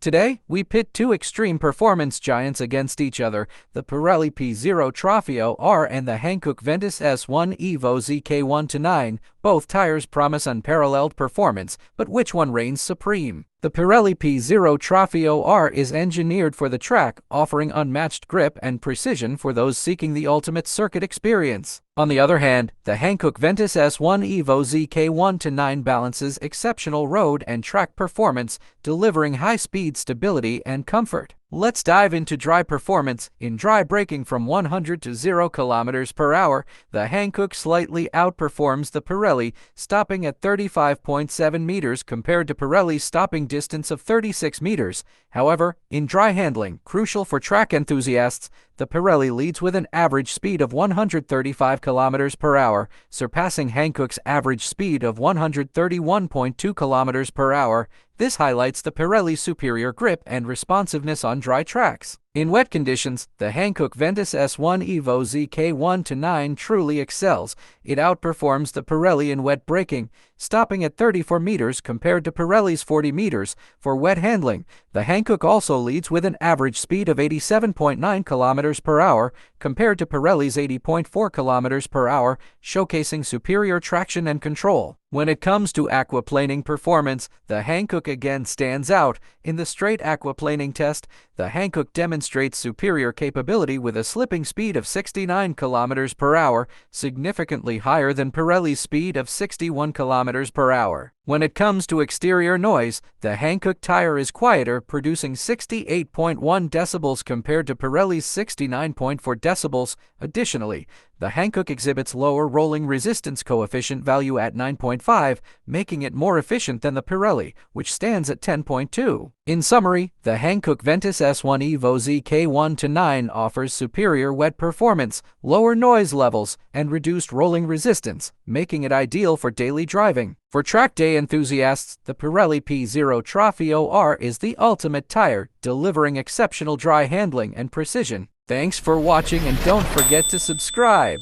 Today, we pit two extreme performance giants against each other, the Pirelli P0 Trofeo R and the Hankook Ventus S1 Evo ZK129. Both tires promise unparalleled performance, but which one reigns supreme? The Pirelli P0 Trofeo R is engineered for the track, offering unmatched grip and precision for those seeking the ultimate circuit experience. On the other hand, the Hankook Ventus S1 Evo ZK129 balances exceptional road and track performance, delivering high-speed stability and comfort. Let's dive into dry performance. In dry braking from 100 to 0 km per hour, the Hankook slightly outperforms the Pirelli, stopping at 35.7 meters compared to Pirelli's stopping distance of 36 meters. However, in dry handling, crucial for track enthusiasts, the Pirelli leads with an average speed of 135 km per hour, surpassing Hankook's average speed of 131.2 km per hour. This highlights the Pirelli's superior grip and responsiveness on dry tracks. In wet conditions, the Hankook Ventus S1 Evo ZK129 truly excels. It outperforms the Pirelli in wet braking, stopping at 34 meters compared to Pirelli's 40 meters. For wet handling, the Hankook also leads with an average speed of 87.9 km per hour compared to Pirelli's 80.4 km per hour, showcasing superior traction and control. When it comes to aquaplaning performance, the Hankook again stands out. In the straight aquaplaning test, the Hankook demonstrates superior capability with a slipping speed of 69 km per hour, significantly higher than Pirelli's speed of 61 km per hour. When it comes to exterior noise, the Hankook tire is quieter, producing 68.1 decibels compared to Pirelli's 69.4 decibels. Additionally, the Hankook exhibits lower rolling resistance coefficient value at 9.5, making it more efficient than the Pirelli, which stands at 10.2. In summary, the Hankook Ventus S1 Evo ZK129 offers superior wet performance, lower noise levels, and reduced rolling resistance, making it ideal for daily driving. For track day enthusiasts, the Pirelli P0 Trofeo R is the ultimate tire, delivering exceptional dry handling and precision. Thanks for watching, and don't forget to subscribe.